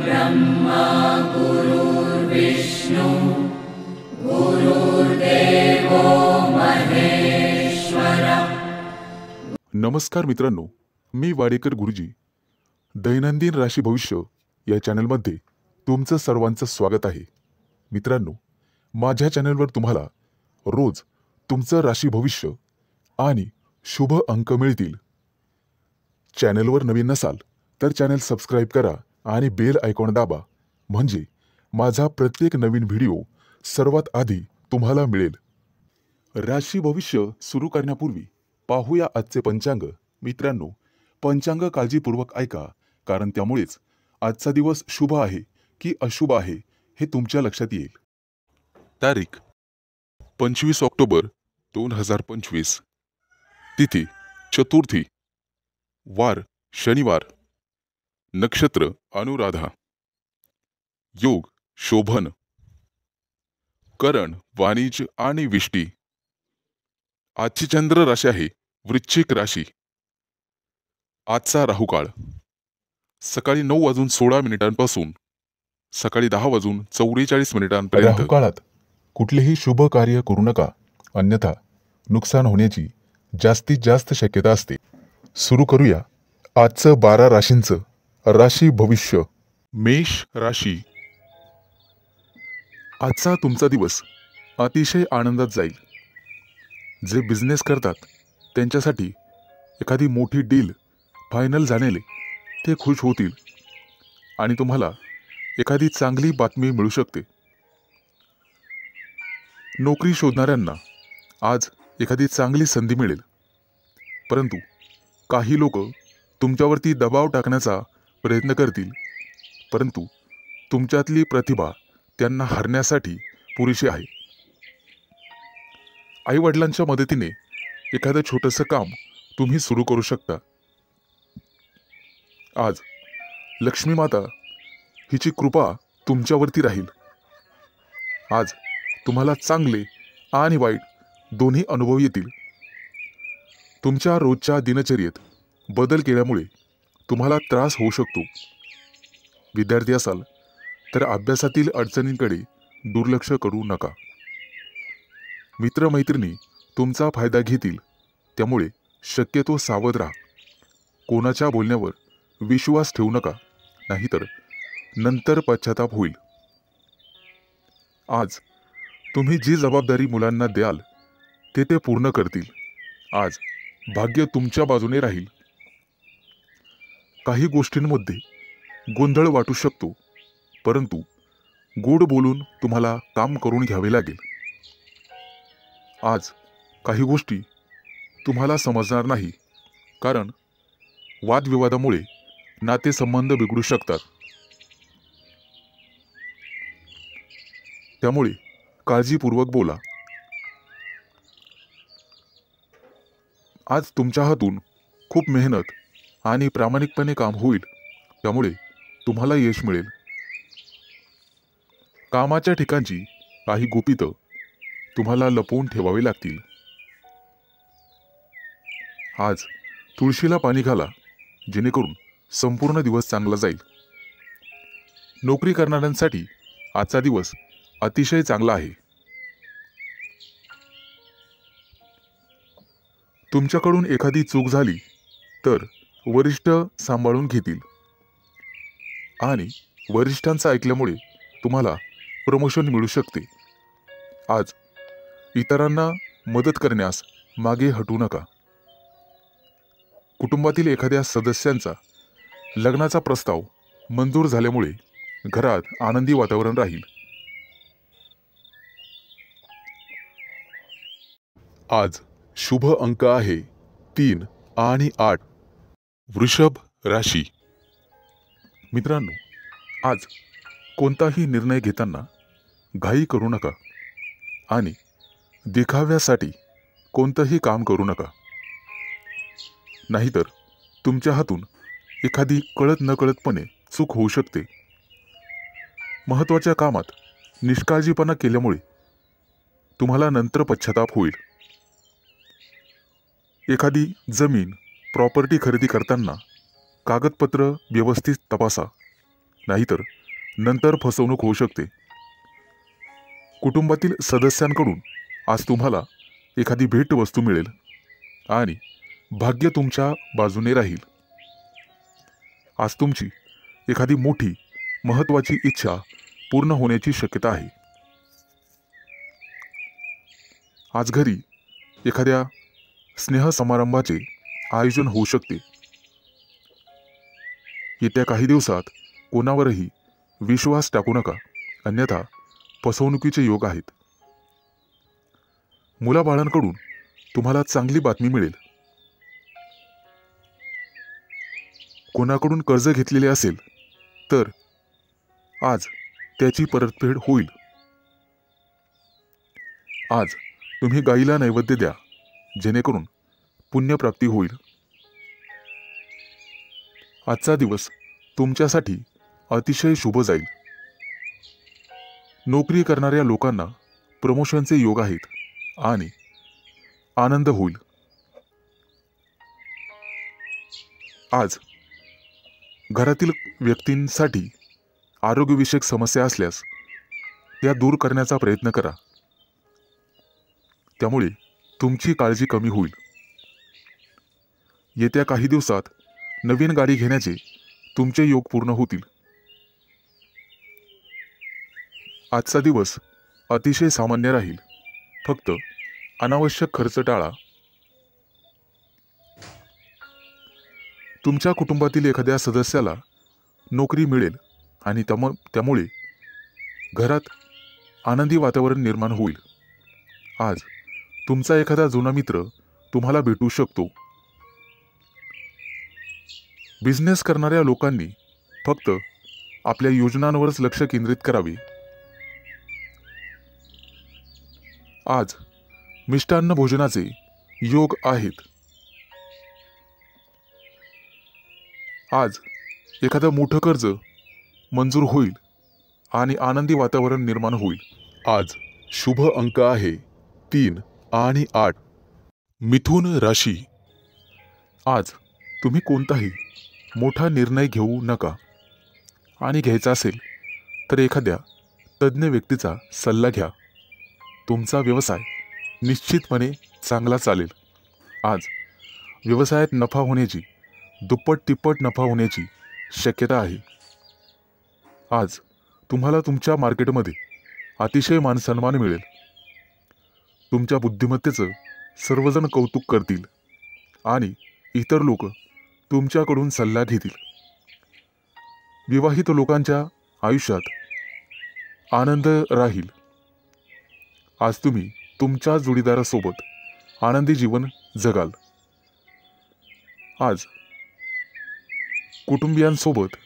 ब्रह्मा गुरुर्विष्णु गुरुर्देवो महेश्वर। नमस्कार मित्रांनो, मी वाडेकर गुरुजी दैनंदिन राशी भविष्य या चॅनलमध्ये तुमचं सर्वांचं स्वागत आहे। मित्रांनो, माझ्या चॅनलवर तुम्हाला रोज तुमचं राशी भविष्य आणि शुभ अंक मिळतील। चॅनलवर नवीन नसाल तर चॅनल सबस्क्राइब करा आणि बेल आयकॉन दाबा, म्हणजे माझा प्रत्येक नवीन व्हिडिओ सर्वात आधी तुम्हाला मिळेल। राशी भविष्य सुरू करण्यापूर्वी पाहूया आजचे पंचांग। मित्रांनो, पंचांग काळजीपूर्वक ऐका, कारण त्यामुळेच आजचा दिवस शुभ आहे की अशुभ आहे हे तुमच्या लक्षात येईल। तारीख 25 ऑक्टोबर 2025, तिथी चतुर्थी, वार शनिवार, नक्षत्र अनुराधा, योग शोभन, करण वाणिज्य आणि विष्टी। आजची चंद्र राशी आहे वृश्चिक राशी। आजचा राहुकाळ सकाळी 9:16 सकाळी 10:44 राहुकाळात कुठलेही शुभ कार्य करू नका, अन्यथा नुकसान होण्याची जास्तीत जास्त शक्यता असते। सुरू करूया आजचं 12 राशींचं राशी भविष्य। मेष राशी, आजचा तुमचा दिवस अतिशय आनंदात जाईल। जे बिझनेस करतात त्यांच्यासाठी एखादी मोठी डील फायनल झालेले ते खुश होतील आणि तुम्हाला एखादी चांगली बातमी मिळू शकते। नोकरी शोधणाऱ्यांना आज एखादी चांगली संधी मिळेल, परंतु काही लोक तुमच्यावरती दबाव टाकण्याचा प्रयत्न करतील, परंतु तुमच्यातली प्रतिभा त्यांना हरण्यासाठी पुरेशी आहे। आई वडिलांच्या मदतीने एखादं छोटंसं काम तुम्ही सुरू करू शकता। आज लक्ष्मी माता हिची कृपा तुमच्यावरती राहील। आज तुम्हाला चांगले आणि वाईट दोन्ही अनुभव येतील। तुमच्या रोजच्या दिनचर्येत बदल केल्यामुळे तुम्हाला त्रास होऊ शकतो। विद्यार्थी असाल तर अभ्यासातील अडचणींकडे दुर्लक्ष करू नका। मित्रमैत्रिणी तुमचा फायदा घेतील, त्यामुळे शक्यतो सावध राहा। कोणाच्या बोलण्यावर विश्वास ठेवू नका, नाहीतर नंतर पश्चाताप होईल। आज तुम्ही जी जबाबदारी मुलांना द्याल ते पूर्ण करतील। आज भाग्य तुमच्या बाजूने राहील। काही गोष्टींमध्ये गोंधळ वाटू शकतो, परंतु गोड बोलून तुम्हाला काम करून घ्यावे लागेल। आज काही गोष्टी तुम्हाला समजणार नाही, कारण वादविवादामुळे नातेसंबंध बिघडू शकतात। त्यामुळे काळजीपूर्वक बोला। आज तुमच्या हातून खूप मेहनत आणि प्रामाणिकपणे काम होईल, त्यामुळे तुम्हाला यश मिळेल। कामाच्या ठिकाणची काही गुपितं तुम्हाला लपवून ठेवावी लागतील। आज तुळशीला पाणी घाला, जेणेकरून संपूर्ण दिवस चांगला जाईल। नोकरी करणाऱ्यांसाठी आजचा दिवस अतिशय चांगला आहे। तुमच्याकडून एखादी चूक झाली तर वरिष्ठ सांभाळून घेतील आणि वरिष्ठांचं ऐकल्यामुळे तुम्हाला प्रमोशन मिळू शकते। आज इतरांना मदत करण्यास मागे हटू नका। कुटुंबातील एखाद्या सदस्यांचा लग्नाचा प्रस्ताव मंजूर झाल्यामुळे घरात आनंदी वातावरण राहील। आज शुभ अंक आहे 3 आणि 8। वृषभ राशी, मित्रांनो, आज कोणताही निर्णय घेताना घाई करू नका आणि दिखाव्यासाठी कोणतंही काम करू नका, नाहीतर तुमच्या हातून एखादी कळत नकळतपणे चूक होऊ शकते। महत्त्वाच्या कामात निष्काळजीपणा केल्यामुळे तुम्हाला नंतर पश्चाताप होईल। एखादी जमीन प्रॉपर्टी खरेदी करताना कागदपत्र व्यवस्थित तपासा, नाहीतर नंतर फसवणूक होऊ शकते. कुटुंबातील सदस्यांकडून आज तुम्हाला एखादी भेटवस्तू मिळेल आणि भाग्य तुमच्या बाजूने राहील. आज तुमची एखादी मोठी महत्त्वाची इच्छा पूर्ण होण्याची शक्यता आहे. आज घरी एखाद्या स्नेहसमारंभाचे आयोजन होऊ शकते. येत्या काही दिवसात कोणावरही विश्वास टाकू नका, अन्यथा फसवणुकीचे योग आहेत. मुलाबाळांकडून तुम्हाला चांगली बातमी मिळेल. कोणाकडून कर्ज घेतलेले असेल तर आज त्याची परतफेड होईल. आज तुम्ही गाईला नैवेद्य द्या, जेणेकरून पुण्यप्राप्ती होईल. आजचा दिवस तुमच्यासाठी अतिशय शुभ जाईल. नोकरी करणाऱ्या लोकांना प्रमोशनचे योग आहेत आणि आनंद होईल. आज घरातील व्यक्तींसाठी आरोग्यविषयक समस्या असल्यास त्या दूर करण्याचा प्रयत्न करा. त्यामुळे तुमची काळजी कमी होईल. येत्या काही दिवसात नवीन गाडी घेण्याचे तुमचे योग पूर्ण होतील. आजचा दिवस अतिशय सामान्य राहील. फक्त अनावश्यक खर्च टाळा. तुमच्या कुटुंबातील एखाद्या सदस्याला नोकरी मिळेल आणि त्यामुळे घरात आनंदी वातावरण निर्माण होईल. आज तुमचा एखादा जुना मित्र तुम्हाला भेटू शकतो. बिझनेस करणाऱ्या लोकांनी फक्त आपल्या योजनांवरच लक्ष केंद्रित करावे. आज मिष्टान्न भोजनाचे योग आहेत. आज एखादं मोठं कर्ज मंजूर होईल आणि आनंदी वातावरण निर्माण होईल. आज शुभ अंक आहे 3 आणि 8. मिथुन राशी. आज तुम्ही कोणताही मोठा निर्णय घेऊ नका आणि घ्यायचा असेल तर एखाद्या तज्ज्ञ व्यक्तीचा सल्ला घ्या. तुमचा व्यवसाय निश्चितपणे चांगला चालेल. आज व्यवसायात नफा होण्याची, दुप्पट तिप्पट नफा होण्याची शक्यता आहे. आज तुम्हाला तुमच्या मार्केटमध्ये अतिशय मानसन्मान मिळेल. तुमच्या बुद्धिमत्तेचं सर्वजण कौतुक करतील आणि इतर लोक तुमच्याकडून सल्ला घेतील. विवाहित लोकांच्या आयुष्यात आनंद राहील. आज तुम्ही तुमच्या जोडीदारासोबत आनंदी जीवन जगाल. आज कुटुंबियांसोबत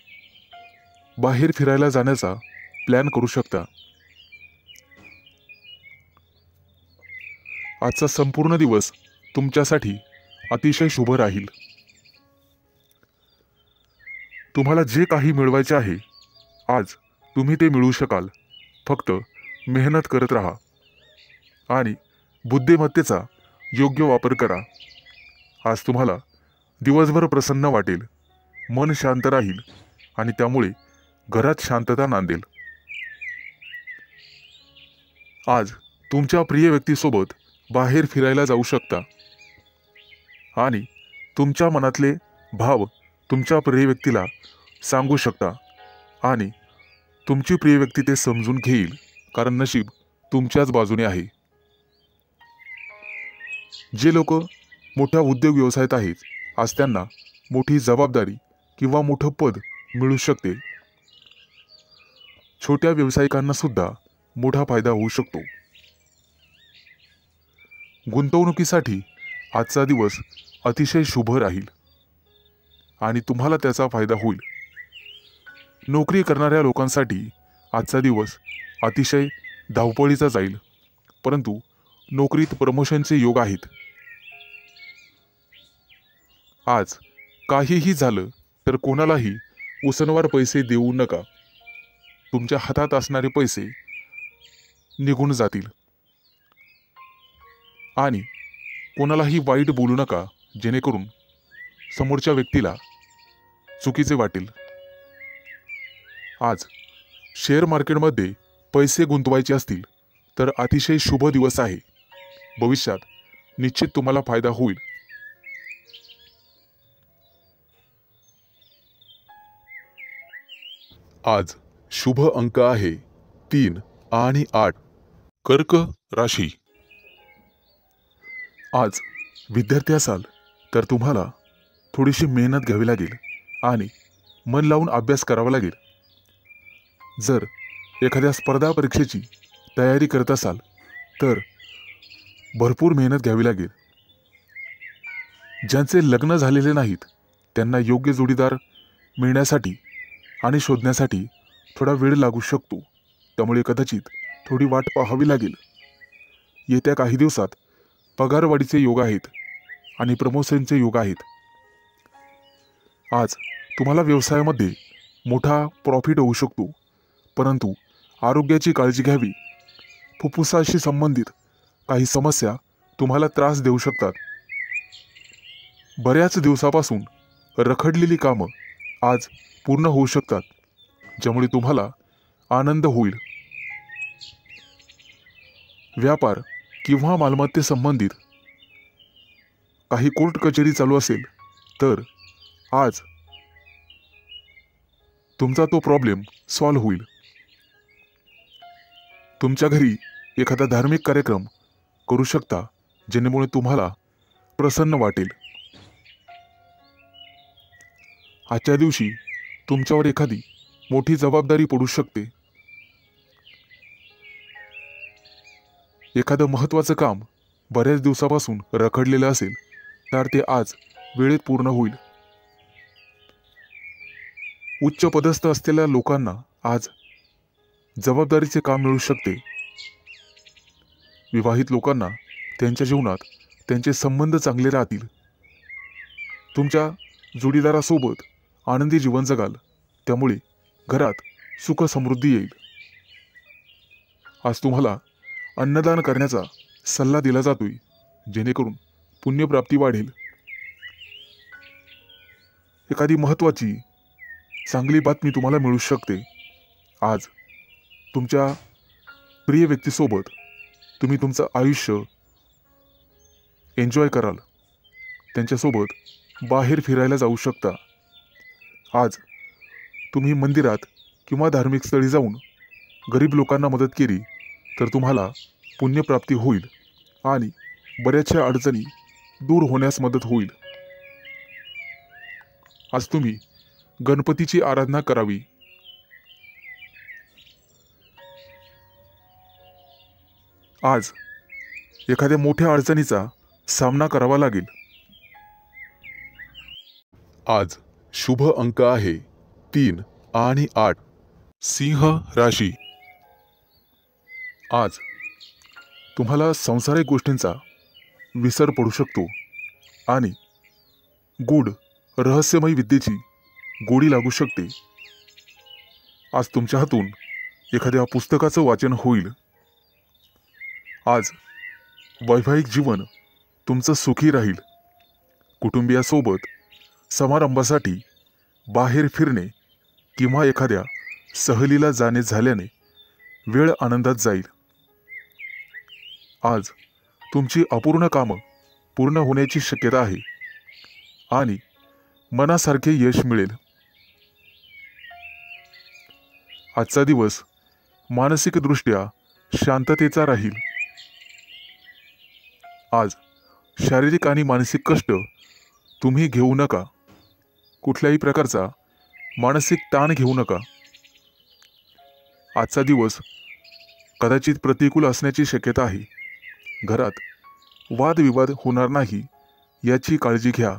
बाहेर फिरायला जाण्याचा प्लॅन करू शकता. आजचा संपूर्ण दिवस तुमच्यासाठी अतिशय शुभ राहील. तुम्हाला जे काही मिळवायचे आहे आज तुम्ही ते मिळवू शकाल. फक्त मेहनत करत राहा आणि बुद्धिमत्तेचा योग्य वापर करा. आज तुम्हाला दिवसभर प्रसन्न वाटेल, मन शांत राहील आणि त्यामुळे घरात शांतता नांदेल. आज तुमच्या प्रिय व्यक्तीसोबत बाहेर फिरायला जाऊ शकता आणि तुमच्या मनातले भाव तुमच्या प्रिय व्यक्तीला सांगू शकता आणि तुमची प्रिय व्यक्ती ते समजून घेईल, कारण नशीब तुमच्याच बाजूने आहे. जे लोक मोठ्या उद्योग व्यवसायात आहेत आज त्यांना मोठी जबाबदारी किंवा मोठं पद मिळू शकते. छोट्या व्यावसायिकांना सुद्धा मोठा फायदा होऊ शकतो. गुंतवणुकीसाठी आजचा दिवस अतिशय शुभ राहील आणि तुम्हाला त्याचा फायदा होईल. नोकरी करणाऱ्या लोकांसाठी आजचा दिवस अतिशय धावपळीचा जाईल, परंतु नोकरीत प्रमोशनचे योग आहेत. आज काहीही झालं तर कोणालाही उसनवार पैसे देऊ नका. तुमच्या हातात असणारे पैसे निघून जातील आणि कोणालाही वाईट बोलू नका, जेणेकरून समोरच्या व्यक्तीला चुकीचे वाटेल. आज शेअर मार्केटमध्ये पैसे गुंतवायचे असतील तर अतिशय शुभ दिवस आहे. भविष्यात निश्चित तुम्हाला फायदा होईल. आज शुभ अंक आहे 3 आणि 8. कर्क राशी. आज विद्यार्थी असाल तर तुम्हाला थोडीशी मेहनत घ्यावी लागेल आणि मन लावून अभ्यास करावा लागेल. जर एखाद्या स्पर्धा परीक्षेची तयारी करत असाल तर भरपूर मेहनत घ्यावी लागेल. ज्यांचे लग्न झालेले नाहीत त्यांना योग्य जोडीदार मिळण्यासाठी आणि शोधण्यासाठी थोडा वेळ लागू शकतो. त्यामुळे कदाचित थोडी वाट पाहावी लागेल. येत्या काही दिवसात पगारवाढीचे योग आहेत आणि प्रमोशनचे योग आहेत. आज तुम्हाला व्यवसायामध्ये मोठा प्रॉफिट होऊ शकतो, परंतु आरोग्याची काळजी घ्यावी. फुफ्फुसाशी संबंधित काही समस्या तुम्हाला त्रास देऊ शकतात. बऱ्याच दिवसापासून रखडलेली कामं आज पूर्ण होऊ शकतात, ज्यामुळे तुम्हाला आनंद होईल. व्यापार किंवा मालमत्ते संबंधित काही कोर्ट कचेरी चालू असेल तर आज तुमचा तो प्रॉब्लेम सॉल्व्ह होईल. तुमच्या घरी एखादा धार्मिक कार्यक्रम करू शकता, जेणेमुळे तुम्हाला प्रसन्न वाटेल. आजच्या दिवशी तुमच्यावर एखादी मोठी जबाबदारी पडू शकते. एखादं महत्त्वाचं काम बऱ्याच दिवसापासून रखडलेलं असेल तर ते आज वेळेत पूर्ण होईल. उच्च पदस्थ असलेल्या लोकांना आज जबाबदारीचे काम मिळू शकते. विवाहित लोकांना त्यांच्या जीवनात त्यांचे संबंध चांगले राहतील. तुमच्या जोडीदारासोबत आनंदी जीवन जगाल, त्यामुळे घरात सुख समृद्धी येईल. आज तुम्हाला अन्नदान करण्याचा सल्ला दिला जातोय, जेणेकरून पुण्यप्राप्ती वाढेल. एखादी महत्त्वाची चांगली बातमी तुम्हाला मिळू शकते. आज तुमच्या प्रिय व्यक्तीसोबत तुम्ही तुमचं आयुष्य एन्जॉय कराल. त्यांच्यासोबत बाहेर फिरायला जाऊ शकता. आज तुम्ही मंदिरात किंवा धार्मिक स्थळी जाऊन गरीब लोकांना मदत केली तर तुम्हाला पुण्यप्राप्ती होईल आणि बऱ्याचशा अडचणी दूर होण्यास मदत होईल. आज तुम्ही गणपतीची आराधना करावी. आज एखाद्या मोठ्या अडचणीचा सामना करावा लागेल. आज शुभ अंक आहे 3 आणि 8. सिंह राशी. आज तुम्हाला सांसारिक गोष्टींचा विसर पडू शकतो आणि गूढ रहस्यमय विद्येची गोडी लागू शकते. आज तुमच्या हातून एखाद्या पुस्तकाचं वाचन होईल. आज वैवाहिक जीवन तुमचं सुखी राहील. कुटुंबियासोबत समारंभासाठी बाहेर फिरणे किंवा एखाद्या सहलीला जाणे झाल्याने वेळ आनंदात जाईल. आज तुमची अपूर्ण कामं पूर्ण होण्याची शक्यता आहे आणि मनासारखे यश मिळेल. आजचा दिवस मानसिकदृष्ट्या शांततेचा राहील. आज शारीरिक आणि मानसिक कष्ट तुम्ही घेऊ नका. कुठल्याही प्रकारचा मानसिक ताण घेऊ नका. आजचा दिवस कदाचित प्रतिकूल असण्याची शक्यता आहे. घरात वादविवाद होणार नाही याची काळजी घ्या.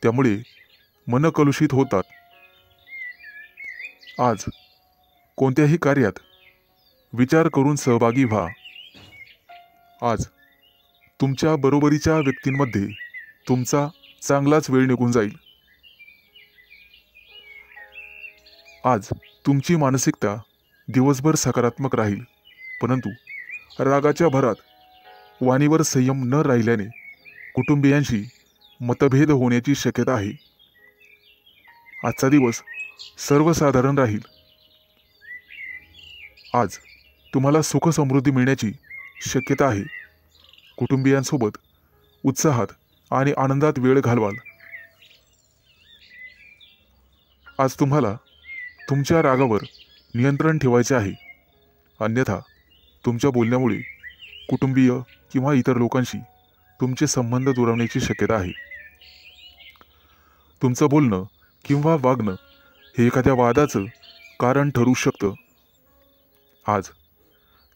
त्यामुळे मन कलुषित होतात. आज कोणत्याही कार्यात विचार करून सहभागी व्हा. आज तुमच्या बरोबरीच्या व्यक्तींमध्ये तुमचा चांगलाच वेळ निघून जाईल. आज तुमची मानसिकता दिवसभर सकारात्मक राहील, परंतु रागाच्या भरात वाणीवर संयम न राहिल्याने कुटुंबियांशी मतभेद होण्याची शक्यता आहे. आजचा दिवस सर्वसाधारण राहील। आज तुम्हाला सुख समृद्धी मिळण्याची शक्यता आहे। कुटुंबियांसोबत उत्साहात आणि आनंदात वेळ घालवाल। आज तुम्हाला तुमच्या रागावर नियंत्रण ठेवायचे आहे, अन्यथा तुमच्या बोलण्यामुळे कुटुंबीय किंवा इतर लोकांशी तुमचे संबंध दुरावण्याची शक्यता आहे। तुमचं बोलणं किंवा वागणं हे एखाद्या वादाचं कारण ठरू शकतं। आज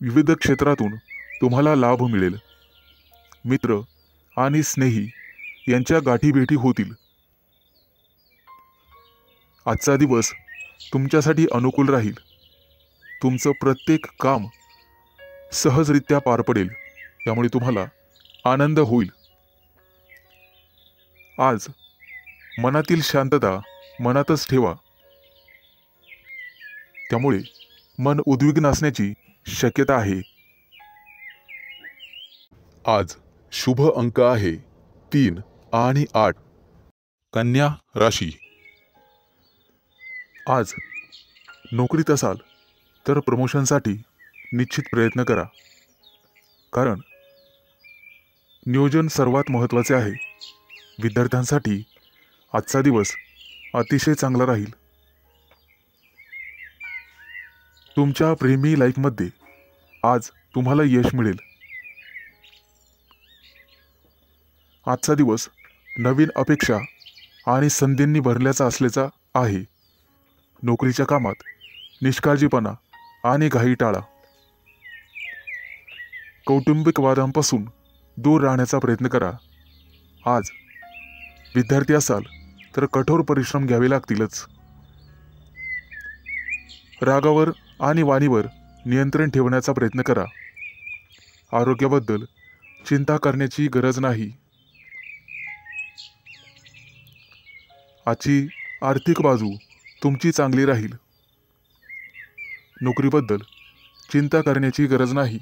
विविध क्षेत्रातून तुम्हाला लाभ मिळेल। मित्र आणि स्नेही यांच्या गाठीभेटी होतील। आजचा दिवस तुमच्यासाठी अनुकूल राहील। तुमचं प्रत्येक काम सहजरित्या पार पडेल, त्यामुळे तुम्हाला आनंद होईल। आज मनातील शांतता मनातच ठेवा, त्यामुळे मन उद्विग्न असण्याची शक्यता आहे। आज शुभ अंक आहे 3 आणि 8। कन्या राशी। आज नोकरीत असाल तर प्रमोशनसाठी निश्चित प्रयत्न करा, कारण नियोजन सर्वात महत्त्वाचे आहे। विद्यार्थ्यांसाठी आजचा दिवस अतिशय चांगला राहील। तुमच्या प्रेमी लाईफमध्ये आज तुम्हाला यश मिळेल। आजचा दिवस नवीन अपेक्षा आणि संधींनी भरल्याचा असल्याचा आहे। नोकरीच्या कामात निष्काळजीपणा आणि घाई टाळा। कौटुंबिक वादांपासून दूर राहण्याचा प्रयत्न करा। आज विद्यार्थी असाल तर कठोर परिश्रम घ्यावे लागतीलच। रागावर आणि वाणीवर नियंत्रण ठेवण्याचा प्रयत्न करा। आरोग्याबद्दल चिंता करण्याची गरज नाही। आजची आर्थिक बाजू तुमची चांगली राहील। नोकरीबद्दल चिंता करण्याची गरज नाही।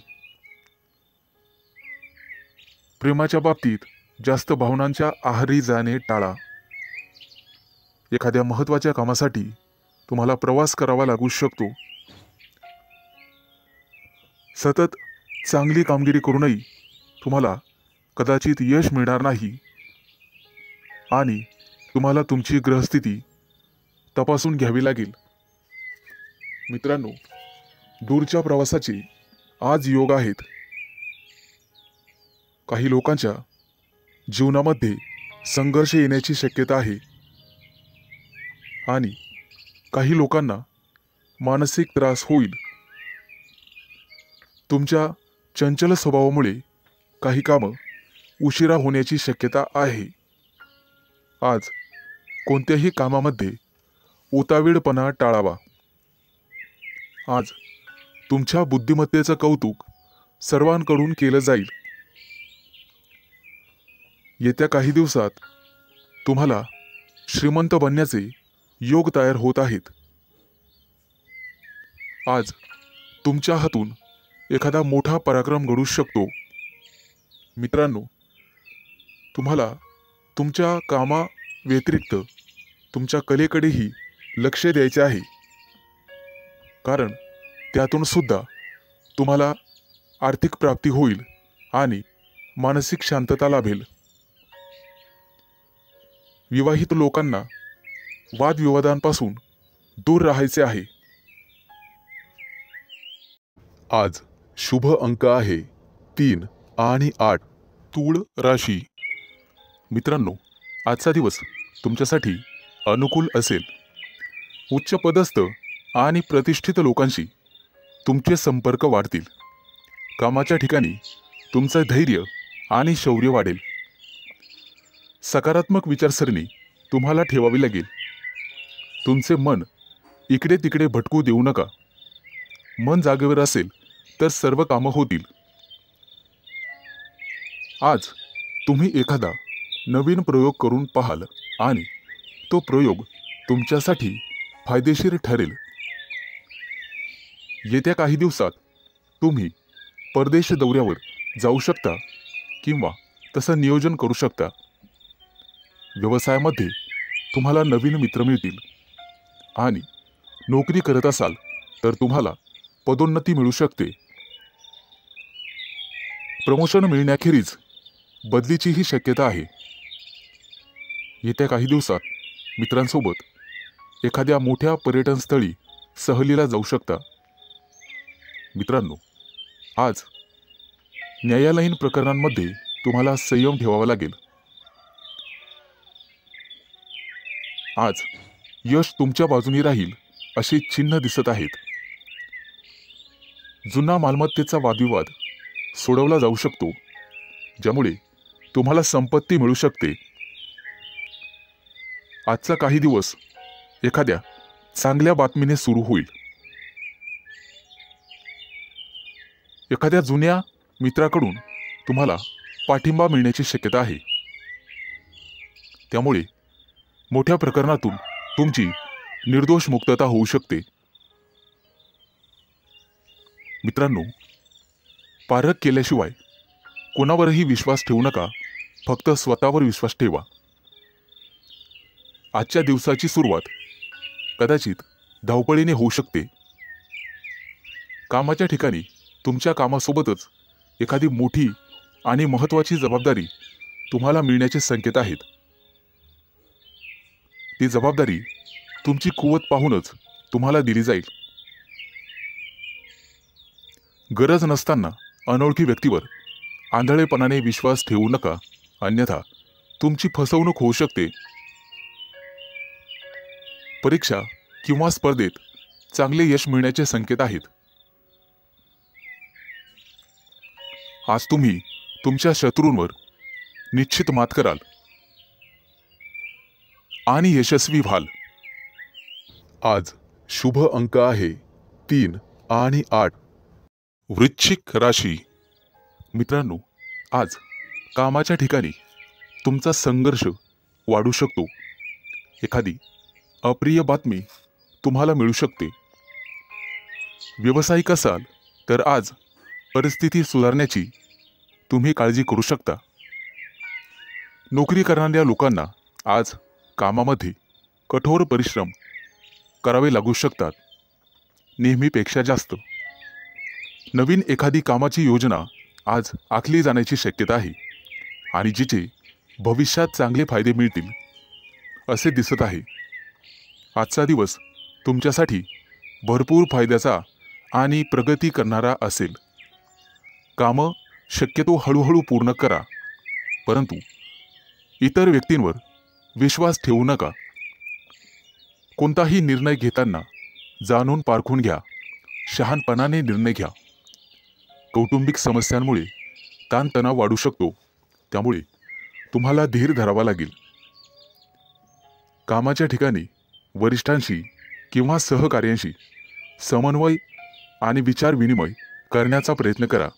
प्रेमाच्या बाबतीत जास्त भावनांच्या आहारी जाणे टाळा। एखाद्या महत्त्वाच्या कामासाठी तुम्हाला प्रवास करावा लागू शकतो। सतत चांगली कामगिरी करूनही तुम्हाला कदाचित यश मिळणार नाही आणि तुम्हाला तुमची ग्रहस्थिती तपासून घ्यावी लागेल। मित्रांनो, दूरच्या प्रवासाचे आज योग आहेत। काही लोकांच्या जीवनामध्ये संघर्ष येण्याची शक्यता आहे आणि काही लोकांना मानसिक त्रास होईल। तुमच्या चंचल स्वभावामुळे काही कामं उशिरा होण्याची शक्यता आहे। आज कोणत्याही कामामध्ये उतावीळपणा टाळावा। आज तुमच्या बुद्धिमत्तेचं कौतुक सर्वांकडून केलं जाईल। येत्या काही दिवसात तुम्हाला श्रीमंत बनण्याचे योग तयार होत आहेत। आज तुमच्या हातून एखादा मोठा पराक्रम घडू शकतो। मित्रांनो, तुम्हाला तुमच्या कामा व्यतिरिक्त तुमच्या कलेकडेही लक्ष द्यायचे आहे, कारण त्यातून सुद्धा तुम्हाला आर्थिक प्राप्ती होईल आणि मानसिक शांतता लाभेल। विवाहित लोकांना वादविवादांपासून दूर राहायचे आहे। आज शुभ अंक आहे 3 आणि 8। तूळ राशी। मित्रांनो, आजचा दिवस तुमच्यासाठी अनुकूल असेल। उच्च पदस्थ आणि प्रतिष्ठित लोकांशी तुमचे संपर्क वाढतील। कामाच्या ठिकाणी तुमचं धैर्य आणि शौर्य वाढेल। सकारात्मक विचारसरणी तुम्हाला ठेवावी लागेल। तुमचे मन इकडे तिकडे भटकू देऊ नका। मन जागेवर असेल तर सर्व कामं होतील। आज तुम्ही एखादा नवीन प्रयोग करून पाहाल आणि तो प्रयोग तुमच्यासाठी फायदेशीर ठरेल। येत्या काही दिवसात तुम्ही परदेश दौऱ्यावर जाऊ शकता किंवा तसं नियोजन करू शकता। व्यवसायामध्ये तुम्हाला नवीन मित्र मिळतील। आणि नोकरी करत असाल तर तुम्हाला पदोन्नती मिळू शकते. प्रमोशन मिळण्याखेरीज बदलीचीही शक्यता आहे. येत्या काही दिवसात मित्रांसोबत एखाद्या मोठ्या पर्यटन स्थळी सहलीला जाऊ शकता. मित्रांनो, आज न्यायालयीन प्रकरणांमध्ये तुम्हाला संयम ठेवावा लागेल. आज यश तुमच्या बाजूने राहील अशी चिन्ह दिसत आहेत. जुना मालमत्तेचा वादविवाद सोडवला जाऊ शकतो, ज्यामुळे तुम्हाला संपत्ती मिळू शकते. आजचा काही दिवस एखाद्या चांगल्या बातमीने सुरू होईल. एखाद्या जुन्या मित्राकडून तुम्हाला पाठिंबा मिळण्याची शक्यता आहे. त्यामुळे मोठ्या प्रकरणातून तुमची निर्दोष मुक्तता होऊ शकते. मित्रांनो, पारख केल्याशिवाय कोणावरही विश्वास ठेवू नका. फक्त स्वतःवर विश्वास ठेवा. आजच्या दिवसाची सुरुवात कदाचित धावपळीने होऊ शकते. कामाच्या ठिकाणी तुमच्या कामासोबतच एखादी मोठी आणि महत्त्वाची जबाबदारी तुम्हाला मिळण्याचे संकेत आहेत. ती जबाबदारी तुमची कुवत पाहूनच तुम्हाला दिली जाईल. गरज नसताना अनोळखी व्यक्तीवर आंधळेपणाने विश्वास ठेवू नका, अन्यथा तुमची फसवणूक होऊ शकते. परीक्षा किंवा स्पर्धेत चांगले यश मिळण्याचे संकेत आहेत. आज तुम्ही तुमच्या शत्रूंवर निश्चित मात कराल आणि यशस्वी व्हाल. आज शुभ अंक आहे 3 आणि 8. वृश्चिक राशी. मित्रांनो, आज कामाच्या ठिकाणी तुमचा संघर्ष वाढू शकतो. एखादी अप्रिय बातमी तुम्हाला मिळू शकते. व्यावसायिक असाल तर आज परिस्थिती सुधारण्याची तुम्ही काळजी करू शकता. नोकरी करणाऱ्या लोकांना आज कामामध्ये कठोर परिश्रम करावे लागू शकतात, नेहमीपेक्षा जास्त. नवीन एखादी कामाची योजना आज आखली जाण्याची शक्यता आहे आणि जिचे भविष्यात चांगले फायदे मिळतील असे दिसत आहे. आजचा दिवस तुमच्यासाठी भरपूर फायद्याचा आणि प्रगती करणारा असेल. कामं शक्यतो हळूहळू पूर्ण करा, परंतु इतर व्यक्तींवर विश्वास ठेवू नका. कोणताही निर्णय घेताना जाणून पारखून घ्या. शहाणपणाने निर्णय घ्या. कौटुंबिक समस्यांमुळे ताणतणाव वाढू शकतो, त्यामुळे तुम्हाला धीर धरावा लागेल. कामाच्या ठिकाणी वरिष्ठांशी किंवा सहकार्यांशी समन्वय आणि विचार विनिमय करण्याचा प्रयत्न करा.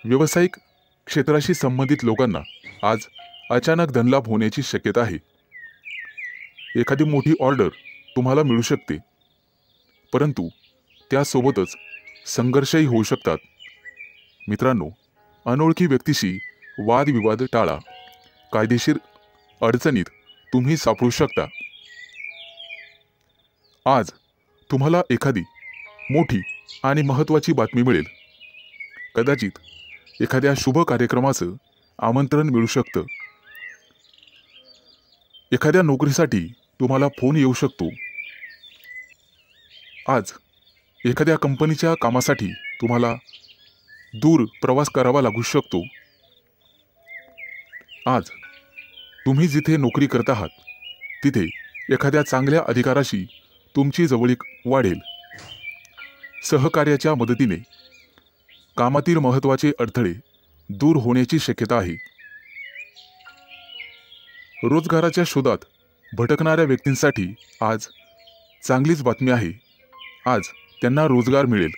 व्यावसायिक क्षेत्राशी संबंधित लोकांना आज अचानक धनलाभ होण्याची शक्यता आहे. एखादी मोठी ऑर्डर तुम्हाला मिळू शकते, परंतु त्यासोबतच संघर्षही होऊ शकतात. मित्रांनो, अनोळखी व्यक्तीशी वादविवाद टाळा. कायदेशीर अडचणीत तुम्ही सापडू शकता. आज तुम्हाला एखादी मोठी आणि महत्त्वाची बातमी मिळेल. कदाचित एखाद्या शुभ कार्यक्रमाचं आमंत्रण मिळू शकतं. एखाद्या नोकरीसाठी तुम्हाला फोन येऊ शकतो. आज एखाद्या कंपनीच्या कामासाठी तुम्हाला दूर प्रवास करावा लागू शकतो. आज तुम्ही जिथे नोकरी करत आहात तिथे एखाद्या चांगल्या अधिकाराशी तुमची जवळीक वाढेल. सहकार्याच्या मदतीने कामातील महत्त्वाचे अडथळे दूर होण्याची शक्यता आहे. रोजगाराच्या शोधात भटकणाऱ्या व्यक्तींसाठी आज चांगलीच बातमी आहे. आज त्यांना रोजगार मिळेल.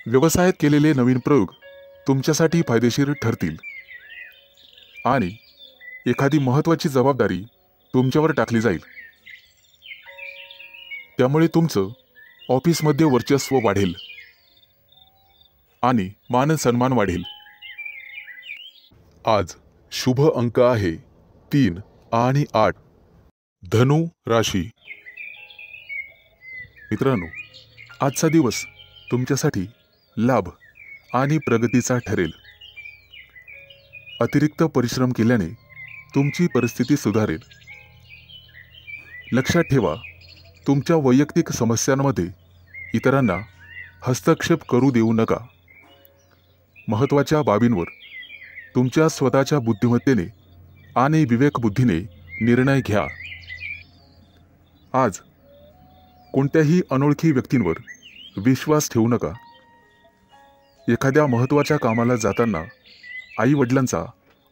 व्यवसायात केलेले नवीन प्रयोग तुमच्यासाठी फायदेशीर ठरतील आणि एखादी महत्त्वाची जबाबदारी तुमच्यावर टाकली जाईल. त्यामुळे तुमचं ऑफिसमध्ये वर्चस्व वाढेल आणि मान सन्मान वाढेल. आज शुभ अंक आहे 3 आणि 8 धनु राशी. मित्रांनो, आजचा दिवस तुमच्यासाठी लाभ आणि प्रगतीचा ठरेल. अतिरिक्त परिश्रम केल्याने तुमची परिस्थिती सुधारेल. लक्षात ठेवा, तुमच्या वैयक्तिक समस्यांमध्ये इतरांना हस्तक्षेप करू देऊ नका. महत्त्वाच्या बाबींवर तुमच्या स्वतःच्या बुद्धिमत्तेने आणि विवेकबुद्धीने निर्णय घ्या. आज कोणत्याही अनोळखी व्यक्तींवर विश्वास ठेवू नका. एखाद्या महत्त्वाच्या कामाला जाताना आई-वडिलांचा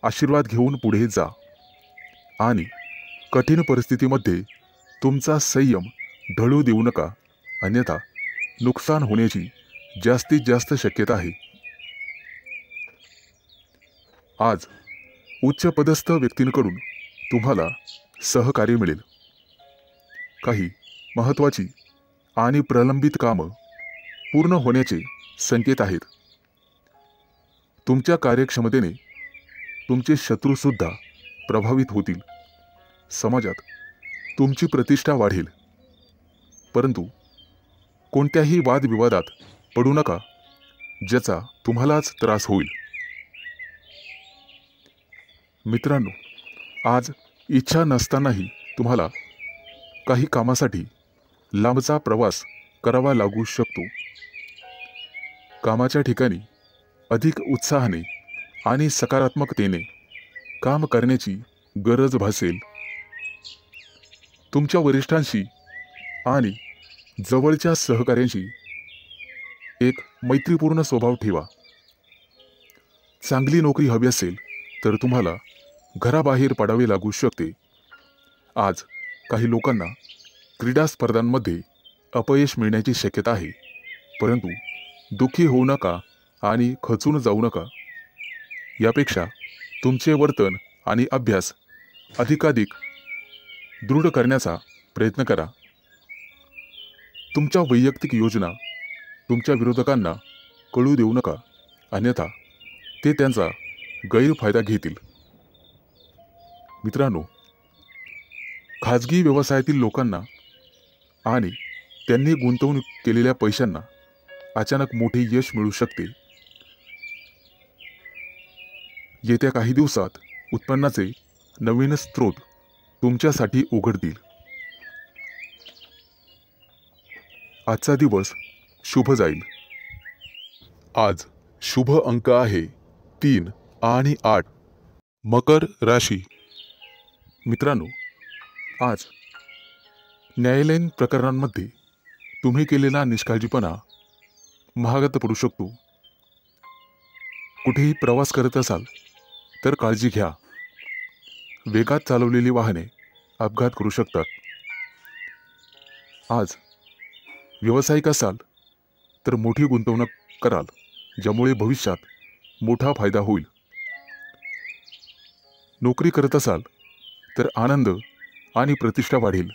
आशीर्वाद घेऊन पुढे जा आणि कठीण परिस्थितीमध्ये तुमचा संयम ढळू देऊ नका, अन्यथा नुकसान होण्याची जास्तीत जास्त शक्यता आहे. आज उच्चपदस्थ व्यक्तींकडून तुम्हाला सहकार्य मिळेल. काही महत्त्वाची आणि प्रलंबित कामं पूर्ण होण्याचे संकेत आहेत. तुमच्या कार्यक्षमतेने तुमचे शत्रूसुद्धा प्रभावित होतील. समाजात तुमची प्रतिष्ठा वाढेल, परंतु कोणत्याही वादविवादात पडू नका, ज्याचा तुम्हालाच त्रास होईल. मित्रांनो, आज इच्छा नसतानाही तुम्हाला काही कामासाठी लांबचा प्रवास करावा लागू शकतो. कामाच्या ठिकाणी अधिक उत्साहाने आणि सकारात्मकतेने काम करण्याची गरज भासेल. तुमच्या वरिष्ठांशी आणि जवळच्या सहकाऱ्यांशी एक मैत्रीपूर्ण स्वभाव ठेवा. चांगली नोकरी हवी असेल तर तुम्हाला घराबाहेर पडावे लागू शकते. आज काही लोकांना क्रीडा स्पर्धांमध्ये अपयश मिळण्याची शक्यता आहे, परंतु दुःखी होऊ नका आणि खचून जाऊ नका. यापेक्षा तुमचे वर्तन आणि अभ्यास अधिकाधिक दृढ करण्याचा प्रयत्न करा. तुमच्या वैयक्तिक योजना तुमच्या विरोधकांना कळू देऊ नका, अन्यथा ते त्यांचा गैरफायदा घेतील. मित्रांनो, खाजगी व्यवसायातील लोकांना आणि त्यांनी गुंतवणूक केलेल्या पैशांना अचानक मोठे यश मिळू शकते. येत्या काही दिवसात उत्पन्नाचे नवीन स्रोत तुमच्यासाठी उघडतील. आजचा दिवस शुभ जाईल. आज शुभ अंक आहे 3 आणि 8. मकर राशी. मित्रांनो, आज न्यायालयीन प्रकरणांमध्ये तुम्ही केलेला निष्काळजीपणा महागात पडू शकतो. कुठेही प्रवास करत असाल तर काळजी घ्या. वेगात चालवलेली वाहने अपघात करू शकतात. आज व्यावसायिक असाल तर मोठी गुंतवणूक कराल, ज्यामुळे भविष्यात मोठा फायदा होईल. नोकरी करत असाल तर आनंद आणि प्रतिष्ठा वाढेल.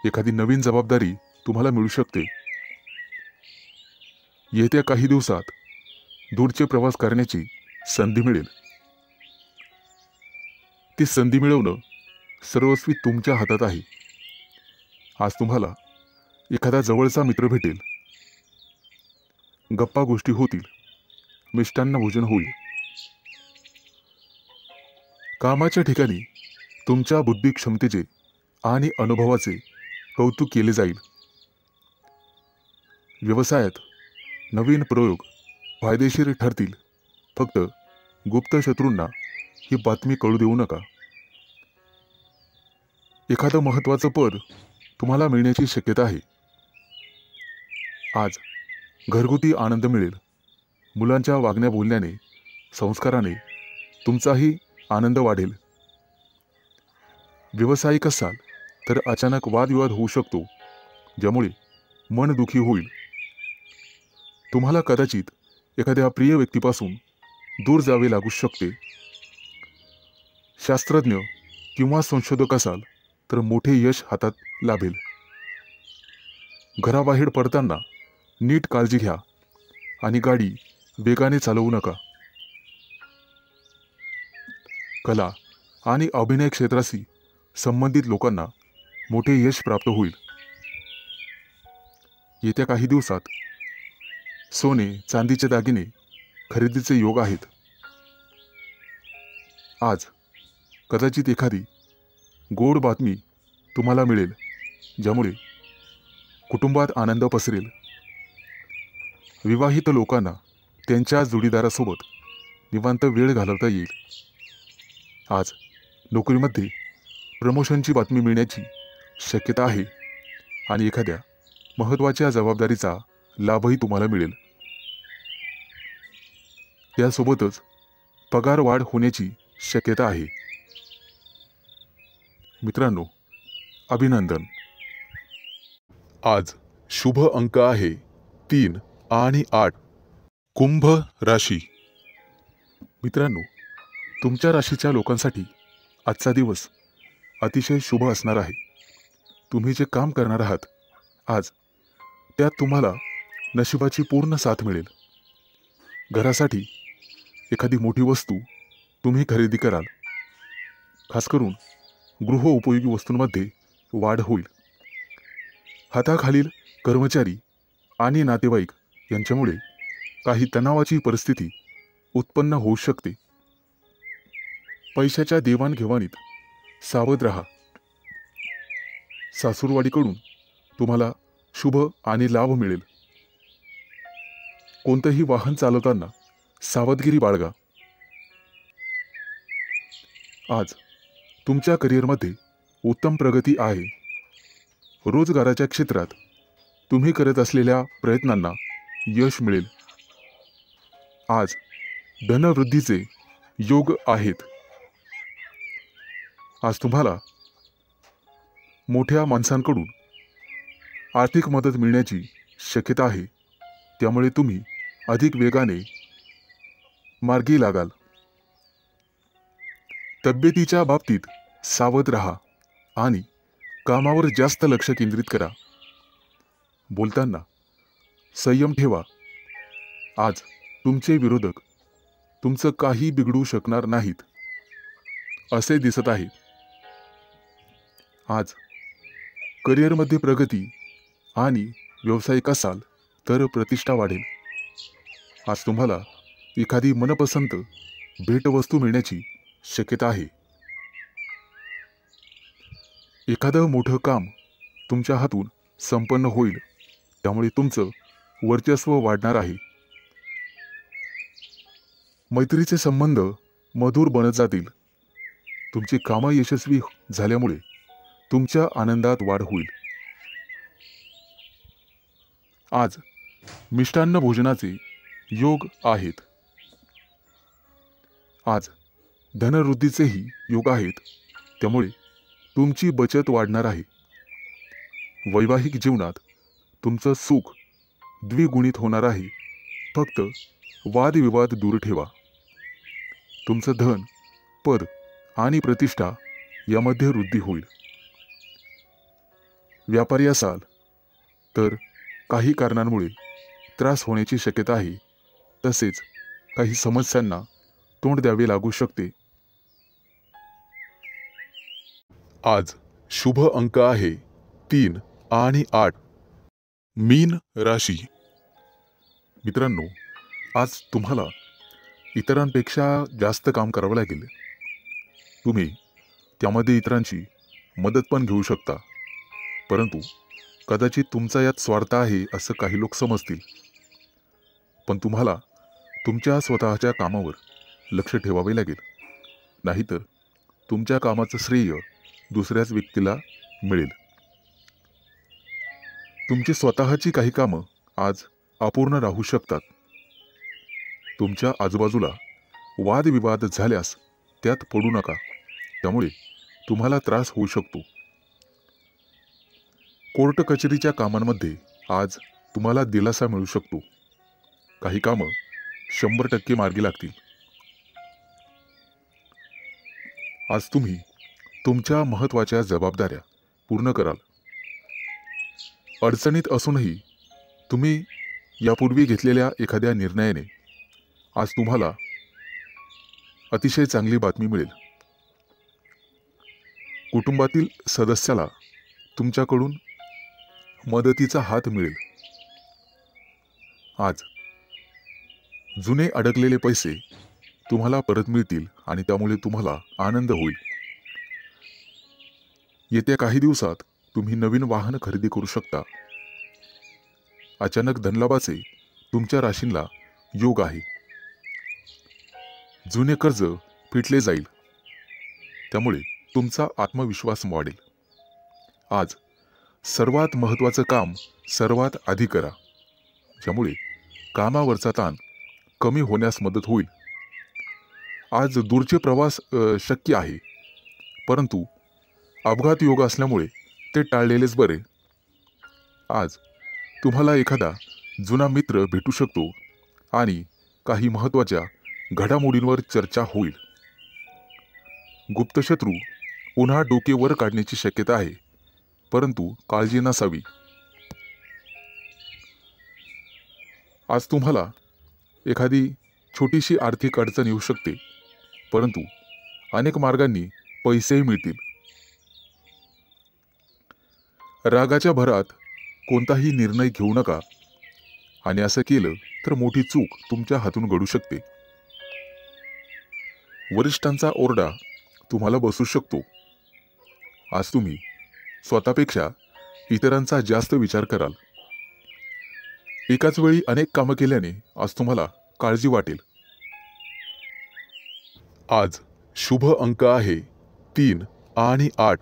एखादी नवीन जबाबदारी तुम्हाला मिळू शकते. येत्या काही दिवसात दूरचे प्रवास करण्याची संधी मिळेल. ती संधी मिळवणं सर्वस्वी तुमच्या हातात आहे. आज तुम्हाला एखादा जवळचा मित्र भेटेल. गप्पा गोष्टी होतील. मिष्टान्न भोजन होईल. कामाच्या ठिकाणी तुमच्या बुद्धी क्षमतेचे आणि अनुभवाचे कौतुक केले जाईल. व्यवसायात नवीन प्रयोग फायदेशीर ठरतील. फक्त गुप्त शत्रूंना ही बातमी कळू देऊ नका. एखादं महत्त्वाचं पद तुम्हाला मिळण्याची शक्यता आहे. आज घरगुती आनंद मिळेल. मुलांच्या वागण्या बोलण्याने, संस्काराने तुमचाही आनंद वाढेल. व्यावसायिक असाल तर अचानक वादविवाद होऊ शकतो, ज्यामुळे मन दुखी होईल. तुम्हाला कदाचित एखाद्या प्रिय व्यक्तीपासून दूर जावे लागू शकते. शास्त्रज्ञ किंवा संशोधक असाल तर मोठे यश हातात लाभेल. घराबाहेर पडताना नीट काळजी घ्या आणि गाडी वेगाने चालवू नका. कला आणि अभिनय क्षेत्राशी संबंधित लोकांना मोठे यश प्राप्त होईल. येत्या काही दिवसात सोने चांदीचे दागिने खरेदीचे योग आहेत. आज कदाचित एखादी गोड बातमी तुम्हाला मिळेल, ज्यामुळे कुटुंबात आनंद पसरेल. विवाहित लोकांना त्यांच्या जोडीदारासोबत निवांत वेळ घालवता येईल. आज नोकरीमध्ये प्रमोशनची बातमी मिळण्याची शक्यता आहे आणि एखाद्या महत्त्वाच्या जबाबदारीचा लाभही तुम्हाला मिळेल. त्यासोबतच पगार वाढ होण्याची शक्यता आहे. मित्रांनो, अभिनंदन. आज शुभ अंक आहे 3 आणि 8. कुंभ राशी. मित्रांनो, तुमच्या राशीच्या लोकांसाठी आजचा दिवस अतिशय शुभ असणार आहे. तुम्ही जे काम करणार आहात आज, त्यात तुम्हाला नशिबाची पूर्ण साथ मिळेल. घरासाठी एखादी मोठी वस्तू तुम्ही खरेदी कराल. खास करून गृहोपयोगी वस्तूंमध्ये वाढ होईल. हाताखालील कर्मचारी आणि नातेवाईक यांच्यामुळे काही तणावाची परिस्थिती उत्पन्न होऊ शकते. पैशाच्या देवाणघेवाणीत सावध राहा. सासूरवाडीकडून तुम्हाला शुभ आणि लाभ मिळेल. कोणतंही वाहन चालवताना सावधगिरी बाळगा. आज तुमच्या करिअरमध्ये उत्तम प्रगती आहे. रोजगाराच्या क्षेत्रात तुम्ही करत असलेल्या प्रयत्नांना यश मिळेल. आज धनवृद्धीचे योग आहेत. आज तुम्हाला मोठ्या माणसांकडून आर्थिक मदत मिळण्याची शक्यता आहे. त्यामुळे तुम्ही अधिक वेगाने मार्गी लागाल. तब्येतीच्या बाबतीत सावध राहा आणि कामावर जास्त लक्ष केंद्रित करा. बोलताना संयम ठेवा. आज तुमचे विरोधक तुमचं काही बिघडू शकणार नाहीत असे दिसत आहे. आज करिअरमध्ये प्रगती आणि व्यावसायिक असाल तर प्रतिष्ठा वाढेल. आज तुम्हाला एखादी मनपसंत भेटवस्तू मिळण्याची शक्यता आहे. एखादं मोठं काम तुमच्या हातून संपन्न होईल. त्यामुळे तुमचं वर्चस्व वाढणार आहे. मैत्रीचे संबंध मधुर बनत जातील. तुमची कामं यशस्वी झाल्यामुळे तुमच्या आनंदात वाढ होईल. आज मिष्टान्न भोजनाचे योग आहेत. आज धनवृद्धीचेही योग आहेत. त्यामुळे तुमची बचत वाढणार आहे. वैवाहिक जीवनात तुमचं सुख द्विगुणित होणार आहे. फक्त वादविवाद दूर ठेवा. तुमचं धन, पद आणि प्रतिष्ठा यामध्ये वृद्धी होईल. व्यापारी असाल तर काही कारणांमुळे त्रास होण्याची शक्यता आहे. तसेच काही समस्यांना तोंड द्यावे लागू शकते. आज शुभ अंक आहे 3 आणि 8. मीन राशी. मित्रांनो, आज तुम्हाला इतरांपेक्षा जास्त काम करावं लागेल. तुम्ही त्यामध्ये इतरांची मदत पण घेऊ शकता. परंतु कदाचित तुमचा यात स्वार्थ आहे असं काही लोक समजतील. पण तुम्हाला तुमच्या स्वतःच्या कामावर लक्ष ठेवावे लागेल. नाहीतर तुमच्या कामाचं श्रेय दुसऱ्याच व्यक्तीला मिळेल. तुमची स्वतःची काही कामं आज अपूर्ण राहू शकतात. तुमच्या आजूबाजूला वादविवाद झाल्यास त्यात पडू नका. त्यामुळे तुम्हाला त्रास होऊ शकतो. कोर्ट कचेरीच्या कामांमध्ये आज तुम्हाला दिलासा मिळू शकतो. काही कामं 100% मार्गी लागतील. आज तुम्ही तुमच्या महत्त्वाच्या जबाबदाऱ्या पूर्ण कराल. अडचणीत असूनही तुम्ही यापूर्वी घेतलेल्या एखाद्या निर्णयाने आज तुम्हाला अतिशय चांगली बातमी मिळेल. कुटुंबातील सदस्याला तुमच्याकडून मदतीचा हात मिळेल. आज जुने अडकलेले पैसे तुम्हाला परत मिळतील आणि त्यामुळे तुम्हाला आनंद होईल. येत्या काही दिवसात तुम्ही नवीन वाहन खरेदी करू शकता. अचानक धनलाभाचे तुमच्या राशींला योग आहे. जुने कर्ज फिटले जाईल, त्यामुळे तुमचा आत्मविश्वास वाढेल. आज सर्वात महत्त्वाचं काम सर्वात आधी करा, ज्यामुळे कामावरचा ताण कमी होण्यास मदत होईल. आज दूरचे प्रवास शक्य आहे, परंतु अपघात योग असल्यामुळे ते टाळलेलेच बरे. आज तुम्हाला एखादा जुना मित्र भेटू शकतो आणि काही महत्त्वाच्या घडामोडींवर चर्चा होईल. गुप्तशत्रू पुन्हा डोके वर काढण्याची शक्यता आहे, परंतु काळजी नसावी. आज तुम्हाला एखादी छोटीशी आर्थिक अडचण येऊ शकते, परंतु अनेक मार्गांनी पैसेही मिळतील. रागाच्या भरात कोणताही निर्णय घेऊ नका, आणि असं केलं तर मोठी चूक तुमच्या हातून घडू शकते. वरिष्ठांचा ओरडा तुम्हाला बसू शकतो. आज तुम्ही स्वतःपेक्षा इतरांचा जास्त विचार कराल. एकाच वेळी अनेक कामं केल्याने आज तुम्हाला काळजी वाटेल. आज शुभ अंक आहे 3 आणि 8.